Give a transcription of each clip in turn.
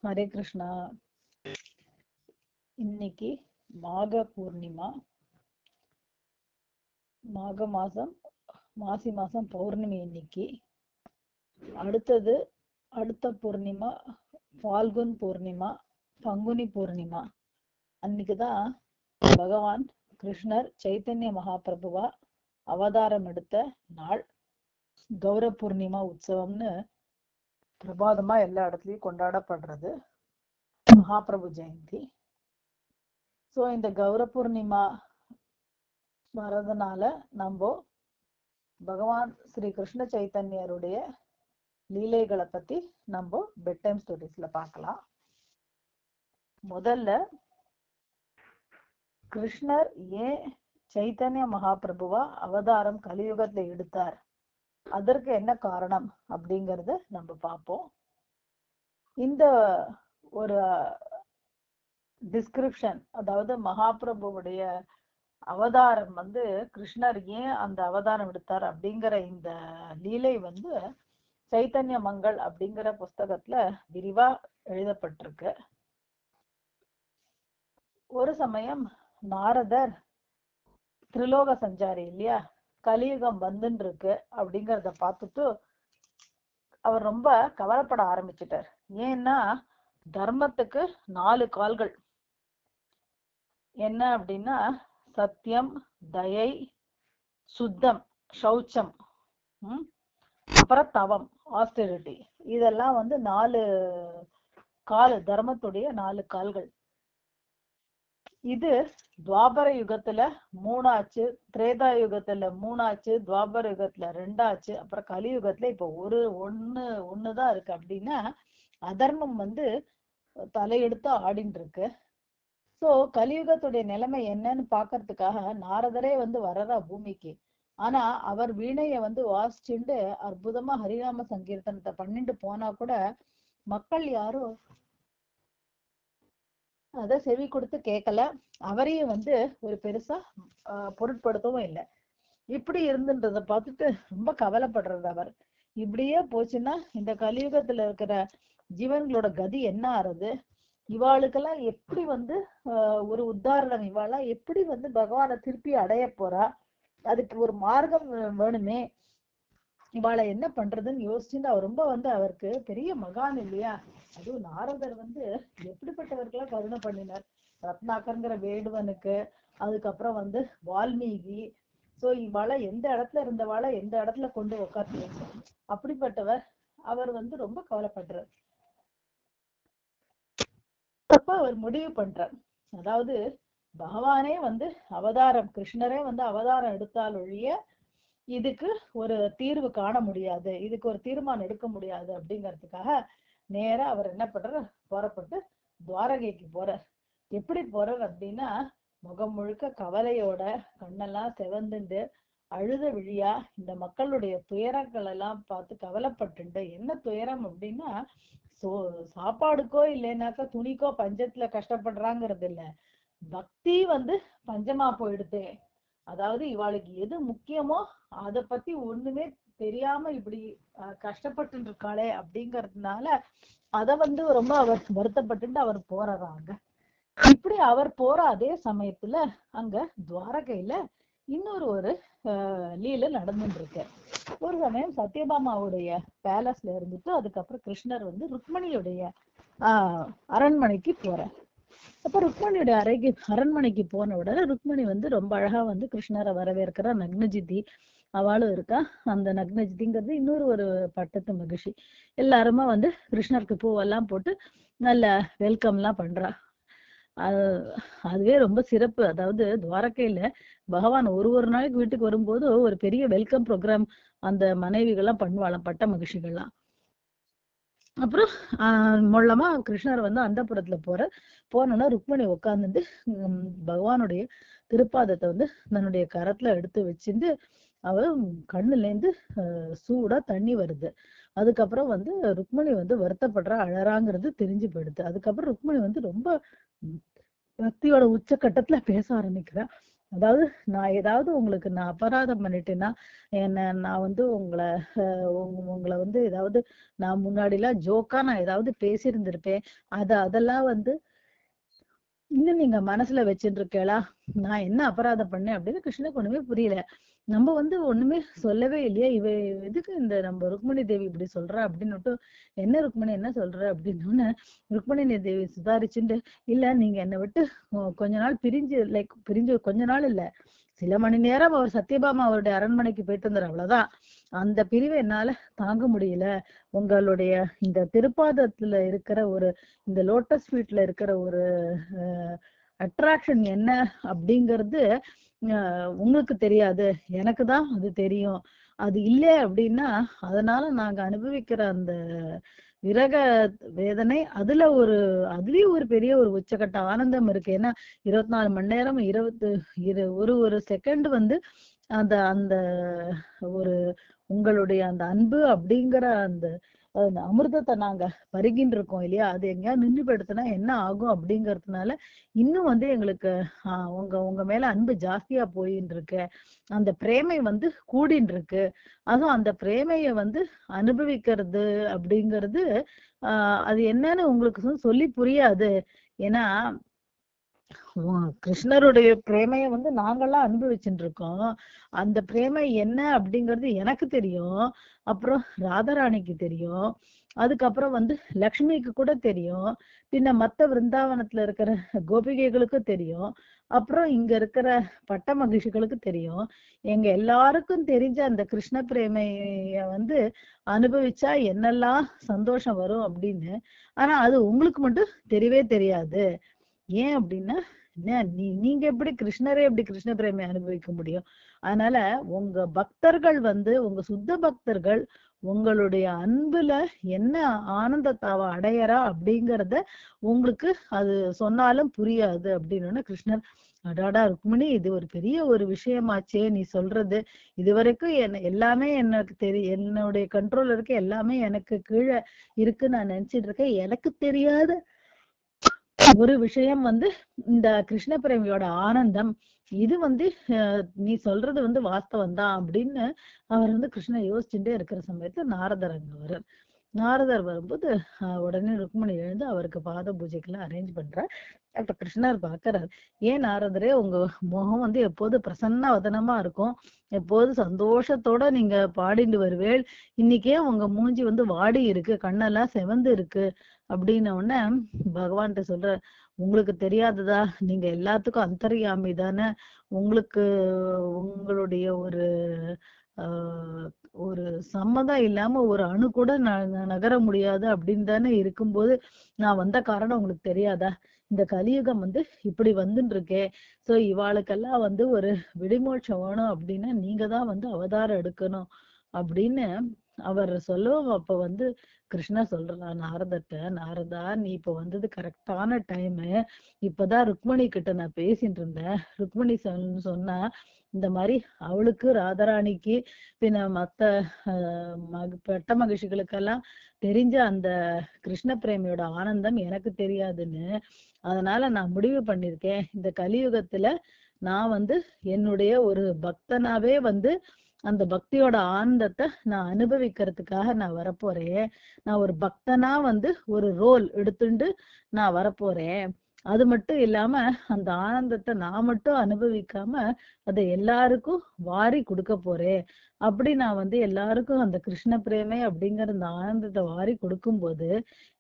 ஹரே கிருஷ்ணா. இன்னைக்கு மாக பூர்ணிமா, மாக மாசம், மாசி மாசம் பௌர்ணமி. இன்னைக்கு அடுத்த பூர்ணிமா ஃபால்குன் பூர்ணிமா, பங்குனி பூர்ணிமா. அன்னைக்குதான் பகவான் கிருஷ்ணர் சைத்தன்ய மகாபிரபுவா அவதாரம் எடுத்த நாள். கௌர பூர்ணிமா உற்சவம்னு பிரபாதமா எல்லா இடத்துலயும் கொண்டாடப்படுறது மகாபிரபு ஜெயந்தி. ஸோ இந்த கௌர பூர்ணிமா வர்றதுனால நம்ம பகவான் ஸ்ரீ கிருஷ்ண சைத்தன்யருடைய லீலைகளை பத்தி நம்ம பெட் டைம் ஸ்டோரிஸ்ல பார்க்கலாம். முதல்ல கிருஷ்ணர் ஏன் சைத்தன்ய மகாபிரபுவா அவதாரம் கலியுகத்துல எடுத்தார், அதற்கு என்ன காரணம் அப்படிங்கறத நம்ம பார்ப்போம். இந்த ஒரு டிஸ்கிரிப்ஷன், அதாவது மகாபிரபுவுடைய அவதாரம் கிருஷ்ணர் ஏன் அந்த அவதாரம் எடுத்தார் அப்படிங்கிற இந்த லீலை சைத்தன்ய மங்கள் அப்படிங்கிற புஸ்தகத்துல விரிவா எழுதப்பட்டிருக்கு. ஒரு சமயம் நாரதர் திரிலோக சஞ்சாரி இல்லையா, கலியுகம் வந்துன்னு இருக்கு அப்படிங்கிறத பார்த்துட்டு அவர் ரொம்ப கவலைப்பட ஆரம்பிச்சிட்டார். ஏன்னா தர்மத்துக்கு 4 கால்கள். என்ன அப்படின்னா சத்தியம், தயை, சுத்தம், சௌச்சம், அப்புறம் தவம், ஆஸ்டெரிட்டி. இதெல்லாம் 4 கால், தர்மத்துடைய 4 கால்கள். இது துவாபர யுகத்துல 3 ஆச்சு, திரேதா யுகத்துல 3 ஆச்சு, துவாபர யுகத்துல 2 ஆச்சு, அப்புறம் கலியுகத்துல இப்ப ஒண்ணுதான் இருக்கு. அப்படின்னா அதர்மம் தலையெடுத்து ஆடின்னு இருக்கு. சோ கலியுகத்துடைய நிலைமை என்னன்னு பாக்குறதுக்காக நாரதரே வர்றதா பூமிக்கு. ஆனா அவர் வீணைய வாசிச்சுண்டு அற்புதமா ஹரிநாம சங்கீர்த்தனத்தை பண்ணிட்டு போனா கூட மக்கள் யாரும் அத செவி கொடுத்து கேட்கல. அவரையும் ஒரு பெருசா பொருட்படுத்தவும் இல்லை. இப்படி இருந்துன்றத பார்த்துட்டு ரொம்ப கவலைப்படுறது அவர். இப்படியே போச்சுன்னா இந்த கலியுகத்துல இருக்கிற ஜீவன்களோட கதி என்ன ஆறுது, இவாளுக்கெல்லாம் எப்படி ஒரு உத்தாரணம், இவாளா எப்படி பகவானை திருப்பி அடைய போறா, அதுக்கு ஒரு மார்க்கம் வேணுமே, இவாளை என்ன பண்றதுன்னு யோசிச்சுட்டு அவர் ரொம்ப அவருக்கு பெரிய மகான் இல்லையா. அதுவும் நாரதர் எப்படிப்பட்டவர்களா கருணை பண்ணினார். ரத்னாக்கர்ங்கிற வேடுவனுக்கு, அதுக்கப்புறம் வால்மீகி. சோ இவாளை எந்த இடத்துல இருந்தவாளை எந்த இடத்துல கொண்டு உட்காந்து, அப்படிப்பட்டவர் அவர் ரொம்ப கவலைப்படுறார். அப்ப அவர் முடிவு பண்றார், அதாவது பகவானே அவதாரம், கிருஷ்ணரே அவதாரம் எடுத்தால் ஒழிய இதுக்கு ஒரு தீர்வு காண முடியாது, இதுக்கு ஒரு தீர்மானம் எடுக்க முடியாது. அப்படிங்கிறதுக்காக நேரா அவர் என்ன பண்றார், புறப்பட்டு துவாரகைக்கு போறார். எப்படி போறார் அப்படின்னா முகம் முழுக்க கவலையோட, கண்ணெல்லாம் செவந்துண்டு, அழுத விழியா இந்த மக்களுடைய துயரங்கள் எல்லாம் பார்த்து கவலைப்பட்டு, என்ன துயரம் அப்படின்னா சாப்பாடுக்கோ இல்லைன்னாக்கா துணிக்கோ பஞ்சத்துல கஷ்டப்படுறாங்கிறது இல்ல, பக்தி பஞ்சமா போயிடுது. அதாவது இவாளுக்கு எது முக்கியமோ அத பத்தி ஒண்ணுமே தெரியாம இப்படி கஷ்டப்பட்டு இருக்காளே அப்படிங்கறதுனால அத ரொம்ப அவர் வருத்தப்பட்டு அவர் போறாங்க. இப்படி அவர் போற அதே சமயத்துல அங்க துவாரகையில இன்னொரு லீலை நடந்துட்டு இருக்கு. ஒரு சமயம் சத்யபாமாவுடைய பேலஸ்ல இருந்துட்டு அதுக்கப்புறம் கிருஷ்ணர் ருக்மணியுடைய அரண்மனைக்கு போறார். அப்ப ருக்மணியுடைய அரண்மனைக்கு போன உடனே ருக்மணி ரொம்ப அழகா கிருஷ்ணரை வரவேற்கிற நக்னஜிதி அவளும் இருக்கா. அந்த நக்னஜிதிங்கிறது இன்னொரு பட்டத்து மகிழ்ச்சி. எல்லாருமா கிருஷ்ணருக்கு பூவெல்லாம் போட்டு நல்ல வெல்கம் எல்லாம் பண்றா. அதுவே ரொம்ப சிறப்பு. அதாவது துவாரகையில பகவான் ஒரு நாளைக்கு வீட்டுக்கு வரும்போது ஒரு பெரிய வெல்கம் ப்ரோக்ராம் அந்த மனைவிகள்லாம் பண்ணுவாளாம், பட்ட மகிழ்ச்சிகள்லாம். அப்புறம் மொள்ளமா கிருஷ்ணர் அந்தப்புறத்துல போனோன்னா ருக்மணி உட்கார்ந்துட்டு பகவானுடைய திருப்பாதத்தை தன்னுடைய கரத்துல எடுத்து வச்சுட்டு அவ கண்ணுல இருந்து சூடா தண்ணி வருது. அதுக்கப்புறம் ருக்மணி வருத்தப்படுறா, அழறாங்கிறது தெரிஞ்சு போயிடுது. அதுக்கப்புறம் ருக்மணி ரொம்ப பக்தியோட உச்சக்கட்டத்துல பேச ஆரம்பிக்கிறா. அதாவது நான் ஏதாவது உங்களுக்கு நான் அபராதம் பண்ணிட்டேன்னா என்ன, நான் வந்து உங்களை வந்து ஏதாவது நான் முன்னாடி எல்லாம் ஜோக்கா நான் ஏதாவது பேசியிருந்திருப்பேன். அதெல்லாம் வந்து இன்னும் நீங்க மனசுல வச்சுட்டு இருக்கேளா? நான் என்ன அபராதம் பண்ணேன் அப்படின்னு கிருஷ்ணனுக்கு ஒண்ணுமே புரியல. நம்ம வந்து ஒண்ணுமே சொல்லவே இல்லையா, எதுக்கு இந்த நம்ம ருக்மணி தேவி இப்படி சொல்றா அப்படின்னுட்டு, என்ன ருக்மணி என்ன சொல்ற அப்படின்னு ருக்மணி தேவி சுதாரிச்சுட்டு, இல்ல நீங்க என்னை விட்டு கொஞ்ச நாள் பிரிஞ்சு கொஞ்ச நாள் இல்ல, சில மணி நேரம் அவர் சத்யபாமா அவருடைய அரண்மனைக்கு போயிட்டு வந்தார், அவ்வளவுதான். அந்த பிரிவை என்னால தாங்க முடியல. உங்களுடைய இந்த திருப்பாதத்துல இருக்கிற இந்த லோட்டஸ் ஃபீட்ல இருக்கிற ஒரு அட்ராக்ஷன் என்ன அப்படிங்கிறது உங்களுக்கு தெரியாது, எனக்கு தான் அது தெரியும். அது இல்லை அப்படின்னா அதனால நாங்க அனுபவிக்கிற அந்த விரக வேதனை, அதுலயும் ஒரு பெரிய ஒரு உச்சக்கட்ட ஆனந்தம் இருக்கு. ஏன்னா 24 மணி நேரம் ஒரு ஒரு செகண்ட் வந்து அந்த அந்த ஒரு உங்களுடைய அந்த அன்பு அப்படிங்கிற அந்த அந்த அமிர்தத்தை நாங்க பருகின்னு இருக்கோம் இல்லையா, அது எங்கேயாவது நின்றுபடுத்தினா என்ன ஆகும் அப்படிங்கறதுனால இன்னும் வந்து எங்களுக்கு உங்க உங்க மேல அன்பு ஜாஸ்தியா போயின்னு இருக்கு, அந்த பிரேமை வந்து கூடின்னு இருக்கு. அதுவும் அந்த பிரேமைய வந்து அனுபவிக்கிறது அப்படிங்கிறது அது என்னன்னு உங்களுக்கு சொல்லி புரியாது. ஏன்னா கிருஷ்ணருடைய பிரேமைய வந்து நாங்கெல்லாம் அனுபவிச்சுட்டு இருக்கோம். அந்த பிரேமை என்ன அப்படிங்கிறது எனக்கு தெரியும், அப்புறம் ராதாராணிக்கு தெரியும், அதுக்கப்புறம் வந்து லக்ஷ்மிக்கு கூட தெரியும், பின்ன மத்த விருந்தாவனத்துல இருக்கிற கோபிகைகளுக்கும் தெரியும், அப்புறம் இங்க இருக்கிற பட்ட மகிழ்ச்சிகளுக்கு தெரியும். எங்க எல்லாருக்கும் தெரிஞ்ச அந்த கிருஷ்ண பிரேமைய வந்து அனுபவிச்சா என்னெல்லாம் சந்தோஷம் வரும் அப்படின்னு. ஆனா அது உங்களுக்கு மட்டும் தெரியவே தெரியாது. ஏன் அப்படின்னா, நீங்க எப்படி கிருஷ்ண பிரேமை அனுபவிக்க முடியும்? அதனால உங்க பக்தர்கள் வந்து உங்க சுத்த பக்தர்கள் உங்களுடைய அன்புல என்ன ஆனந்தத்தை அவ அடையறா அப்படிங்கறத உங்களுக்கு அது சொன்னாலும் புரியாது அப்படின்னு கிருஷ்ணர், அடாடா ருக்மிணி, இது ஒரு பெரிய ஒரு விஷயமாச்சே நீ சொல்றது. இதுவரைக்கும் எல்லாமே எனக்கு தெரியும், என்னுடைய கண்ட்ரோல் இருக்கு, எல்லாமே எனக்கு கீழே இருக்கு நான் நினைச்சிட்டு இருக்கேன். எனக்கு தெரியாத ஒரு விஷயம் வந்து இந்த கிருஷ்ண பிரேமியோட ஆனந்தம். இது வந்து நீ சொல்றது வந்து வாஸ்தவம் தான் அப்படின்னு அவர் வந்து கிருஷ்ணர் யோசிச்சுட்டே இருக்கிற சமயத்துல நாரதர் அங்க வர்றார். நாரதர் வரும்போது உடனே ருக்மணி எழுந்து அவருக்கு பாத பூஜைக்கெல்லாம் அரேஞ்ச் பண்றார். அப்ப கிருஷ்ணர் பாக்குறாரு, ஏன் நாரதரே, உங்க முகம் வந்து எப்போது பிரசன்ன வதனமா இருக்கும், எப்போது சந்தோஷத்தோட நீங்க பாடிட்டு வருவேள், இன்னைக்கே உங்க மூஞ்சி வந்து வாடி இருக்கு, கண்ணெல்லாம் செவந்து இருக்கு அப்படின்ன உடனே பகவான்கிட்ட சொல்ற, உங்களுக்கு தெரியாததா, நீங்க எல்லாத்துக்கும் அந்தர்யாமி தானே, உங்களுக்கு உங்களுடைய ஆஹ் ஒரு சம்மதம் இல்லாம ஒரு அணு கூட நகர முடியாது அப்படின்னு தானே இருக்கும்போது நான் வந்த காரணம் உங்களுக்கு தெரியாதா? இந்த கலியுகம் வந்து இப்படி வந்துட்டு இருக்கே, சோ இவாளுக்கெல்லாம் வந்து ஒரு விடிமோட்சம் வேணும் அப்படின்னா நீங்க தான் வந்து அவதாரம் எடுக்கணும் அப்படின்னு அவர் சொல்லுவோம். அப்ப வந்து கிருஷ்ணா சொல்றா நாரதர்ட்ட, நாரதா நீ இப்ப வந்தது கரெக்டான டைமு, இப்பதான் ருக்மணி கிட்ட நான் பேசிட்டு இருந்தேன். ருக்மணி சொன்னா இந்த மாதிரி அவளுக்கு ராதாராணிக்கு பின்ன மத்த பட்ட மகிழ்ச்சிகளுக்கெல்லாம் தெரிஞ்ச அந்த கிருஷ்ண பிரேமியோட ஆனந்தம் எனக்கு தெரியாதுன்னு. அதனால நான் முடிவு பண்ணிருக்கேன், இந்த கலியுகத்துல நான் வந்து என்னுடைய ஒரு பக்தனாவே வந்து அந்த பக்தியோட ஆனந்தத்தை நான் அனுபவிக்கிறதுக்காக நான் வரப்போறேன். நான் ஒரு பக்தனா வந்து ஒரு ரோல் எடுத்துட்டு நான் வரப்போறேன். அது மட்டும் இல்லாம அந்த ஆனந்தத்தை நான் மட்டும் அனுபவிக்காம அதை எல்லாருக்கும் வாரி கொடுக்க போறேன். அப்படி நான் வந்து எல்லாருக்கும் அந்த கிருஷ்ண பிரேமை அப்படிங்கிற அந்த ஆனந்தத்தை வாரி கொடுக்கும்போது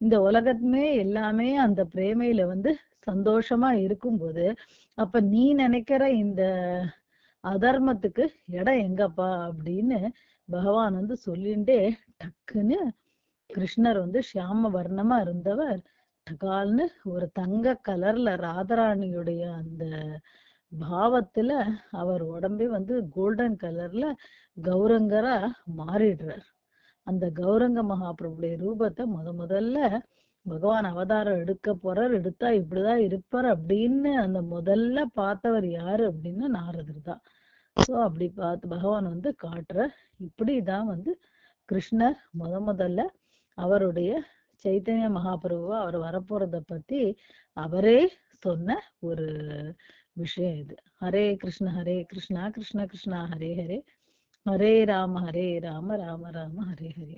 இந்த உலகமே எல்லாமே அந்த பிரேமையில வந்து சந்தோஷமா இருக்கும்போது, அப்ப நீ நினைக்கிற இந்த அதர்மத்துக்கு இடம் எங்கப்பா அப்படின்னு பகவான் வந்து சொல்லிண்டே டக்குன்னு கிருஷ்ணர் வந்து ஷியாம வர்ணமா இருந்தவர் டகால்னு ஒரு தங்க கலர்ல ராதாராணியுடைய அந்த பாவத்துல அவர் உடம்பே வந்து கோல்டன் கலர்ல கௌரங்கரா மாறிடுறார். அந்த கௌரங்க மகாபிரபுடைய ரூபத்தை முதல்ல பகவான் அவதாரம் எடுக்க போறார், எடுத்தா இப்படிதான் இருப்பார் அப்படின்னு அந்த முதல்ல பார்த்தவர் யாரு அப்படின்னா நாரதர் தான். சோ அப்படி பார்த்து பகவான் வந்து காட்டுற, இப்படிதான் வந்து கிருஷ்ணர் முதல்ல அவருடைய சைத்தன்ய மகாபிரபுவா அவர் வரப்போறத பத்தி அவரே சொன்ன ஒரு விஷயம் இது. ஹரே கிருஷ்ணா கிருஷ்ண கிருஷ்ணா ஹரே ஹரே, ஹரே ராம ராம ராம ஹரே ஹரே.